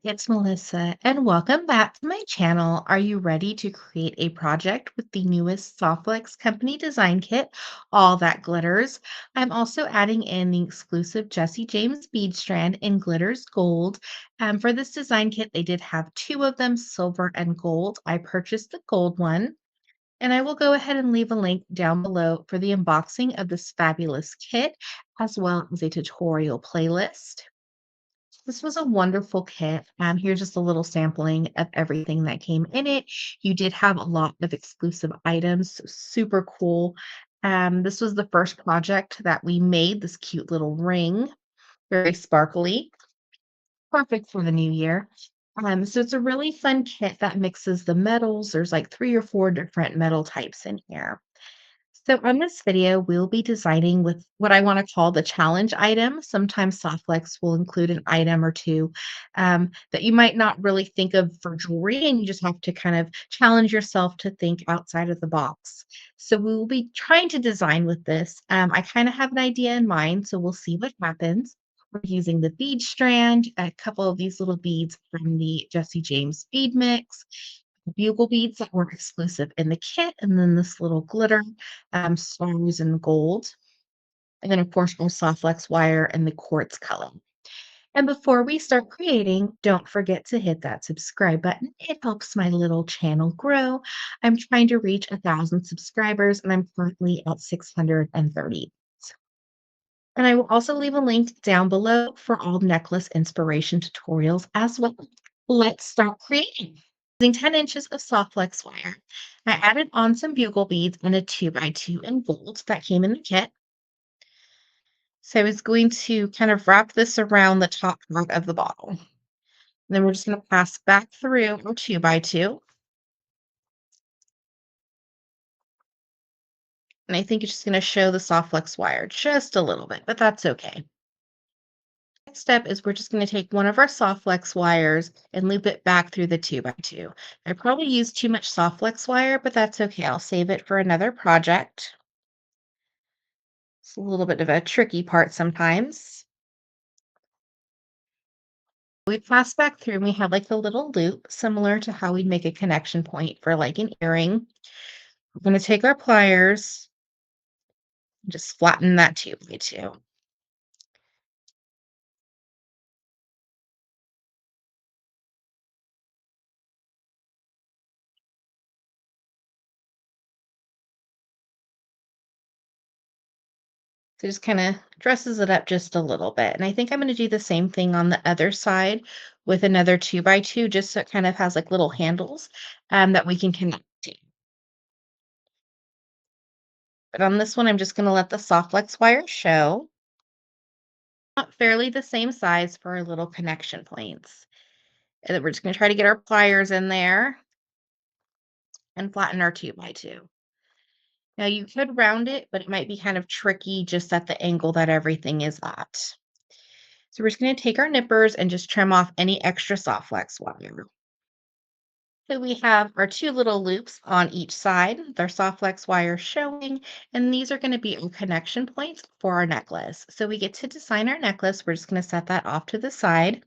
It's Melissa, and welcome back to my channel. Are you ready to create a project with the newest Softlex Company design kit, All That Glitters? I'm also adding in the exclusive Jesse James bead strand in glitters gold. For this design kit, they did have two of them, silver and gold. I purchased the gold one, and I will go ahead and leave a link down below for the unboxing of this fabulous kit, as well as a tutorial playlist. This was a wonderful kit. Here's just a little sampling of everything that came in it. You did have a lot of exclusive items, so super cool. This was the first project that we made, this cute little ring, very sparkly, perfect for the new year. So it's a really fun kit that mixes the metals. There's like 3 or 4 different metal types in here. So on this video, we'll be designing with what I want to call the challenge item. Sometimes Softlex will include an item or two that you might not really think of for jewelry, and you just have to kind of challenge yourself to think outside of the box. So we will be trying to design with this. I kind of have an idea in mind, so we'll see what happens. We're using the bead strand, a couple of these little beads from the Jesse James bead mix, bugle beads that were exclusive in the kit, and then this little glitter stars in gold, and then of course our Softlex wire and the quartz color. And before we start creating, don't forget to hit that subscribe button. It helps my little channel grow. I'm trying to reach 1,000 subscribers, and I'm currently at 630. And I will also leave a link down below for all necklace inspiration tutorials as well. Let's start creating. Using 10 inches of Softlex wire, I added on some bugle beads and a 2x2 in gold that came in the kit. So I was going to kind of wrap this around the top part of the bottle. And then we're just going to pass back through our 2x2. And I think it's just going to show the Softlex wire just a little bit, but that's okay. Next step is we're just going to take one of our Softlex wires and loop it back through the 2x2. I probably used too much Softlex wire, but that's okay. I'll save it for another project. It's a little bit of a tricky part sometimes. We pass back through and we have like a little loop similar to how we'd make a connection point for like an earring. We're going to take our pliers and just flatten that 2x2. So just kind of dresses it up just a little bit. And I think I'm going to do the same thing on the other side with another 2x2, just so it kind of has like little handles that we can connect to. But on this one, I'm just going to let the Softlex wire show. Fairly the same size for our little connection points. And then we're just going to try to get our pliers in there and flatten our 2x2. Now you could round it, but it might be kind of tricky just at the angle that everything is at. So we're just going to take our nippers and just trim off any extra Softlex wire. So we have our 2 little loops on each side, with our Softlex wire showing, and these are going to be our connection points for our necklace. So we get to design our necklace. We're just going to set that off to the side.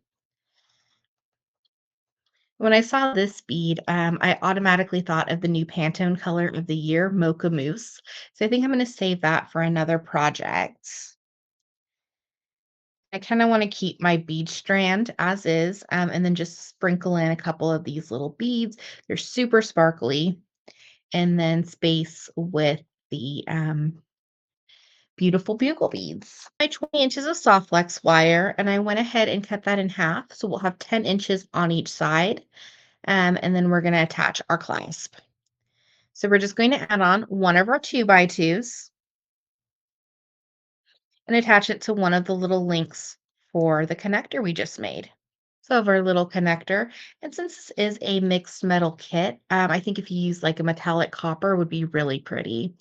When I saw this bead, I automatically thought of the new Pantone color of the year, Mocha Mousse. So I think I'm going to save that for another project. I kind of want to keep my bead strand as is, and then just sprinkle in a couple of these little beads. They're super sparkly, and then space with the beautiful bugle beads. My 20 inches of Softlex wire, and I went ahead and cut that in half. So we'll have 10 inches on each side. And then we're going to attach our clasp. So we're just going to add on one of our 2x2s and attach it to one of the little links for the connector we just made. So of our little connector. And since this is a mixed metal kit, I think if you use like a metallic copper would be really pretty.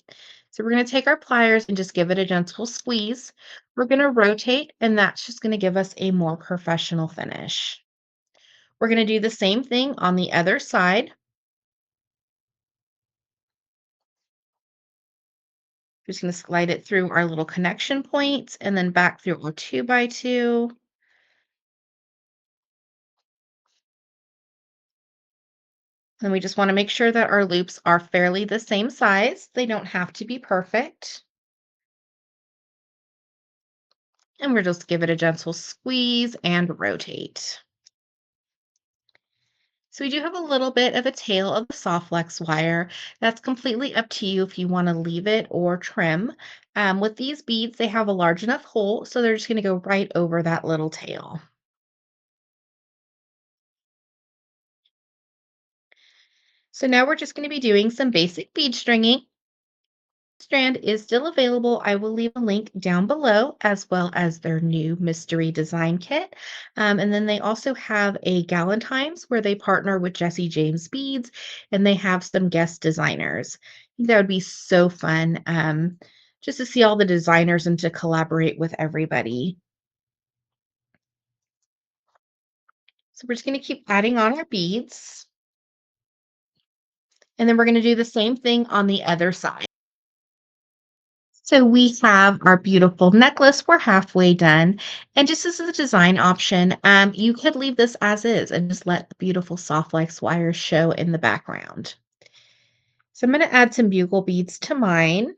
So we're going to take our pliers and just give it a gentle squeeze. We're going to rotate, and that's just going to give us a more professional finish. We're going to do the same thing on the other side. Just going to slide it through our little connection points and then back through our 2x2. And we just want to make sure that our loops are fairly the same size. They don't have to be perfect. And we're just give it a gentle squeeze and rotate. So we do have a little bit of a tail of the soft flex wire. That's completely up to you if you want to leave it or trim. With these beads, they have a large enough hole, so they're just going to go right over that little tail. So now we're just going to be doing some basic bead stringing. Strand is still available. I will leave a link down below as well as their new mystery design kit. And then they also have a Galentine's where they partner with Jesse James Beads and they have some guest designers. I think that would be so fun just to see all the designers and to collaborate with everybody. So we're just going to keep adding on our beads. And then we're going to do the same thing on the other side. So we have our beautiful necklace. We're halfway done. And just as a design option, you could leave this as is and just let the beautiful soft flex wires show in the background. So I'm going to add some bugle beads to mine.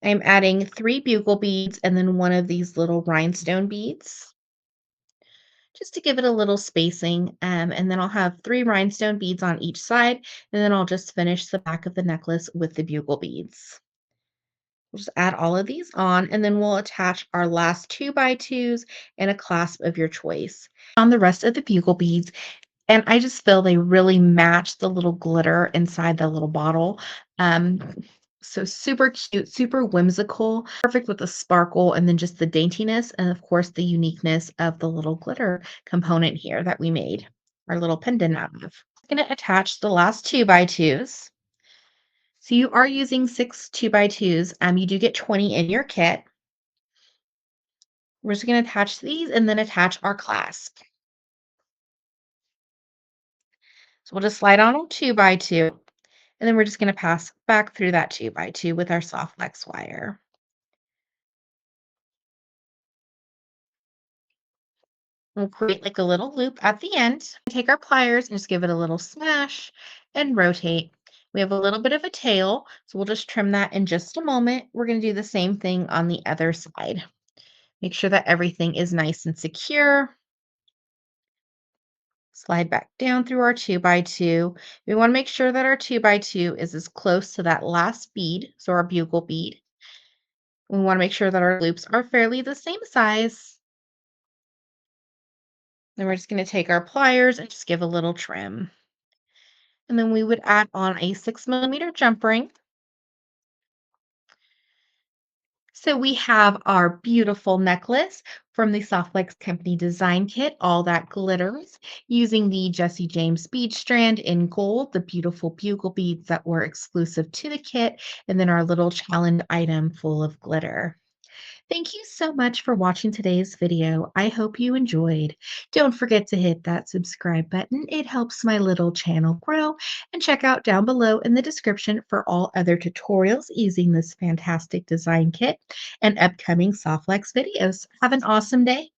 I'm adding 3 bugle beads and then one of these little rhinestone beads just to give it a little spacing. And then I'll have 3 rhinestone beads on each side. And then I'll just finish the back of the necklace with the bugle beads. We'll just add all of these on, and then we'll attach our last 2x2s and a clasp of your choice on the rest of the bugle beads. And I just feel they really match the little glitter inside the little bottle. Um, so super cute, super whimsical, perfect with the sparkle and then just the daintiness and of course the uniqueness of the little glitter component here that we made our little pendant out of. I'm going to attach the last 2x2s. So you are using 6 2x2s. You do get 20 in your kit. We're just going to attach these and then attach our clasp. So we'll just slide on a 2x2, and then we're just going to pass back through that 2x2 with our soft flex wire. We'll create like a little loop at the end. Take our pliers and just give it a little smash and rotate. We have a little bit of a tail, so we'll just trim that in just a moment. We're going to do the same thing on the other side. Make sure that everything is nice and secure. Slide back down through our 2x2. We want to make sure that our 2x2 is as close to that last bead, so our bugle bead. We want to make sure that our loops are fairly the same size. Then we're just going to take our pliers and just give a little trim. And then we would add on a 6mm jump ring. So we have our beautiful necklace from the Softlex Company design kit, all that glitters, using the Jesse James bead strand in gold, the beautiful bugle beads that were exclusive to the kit, and then our little challenge item full of glitter. Thank you so much for watching today's video. I hope you enjoyed. Don't forget to hit that subscribe button. It helps my little channel grow. And check out down below in the description for all other tutorials using this fantastic design kit and upcoming Softlex videos. Have an awesome day.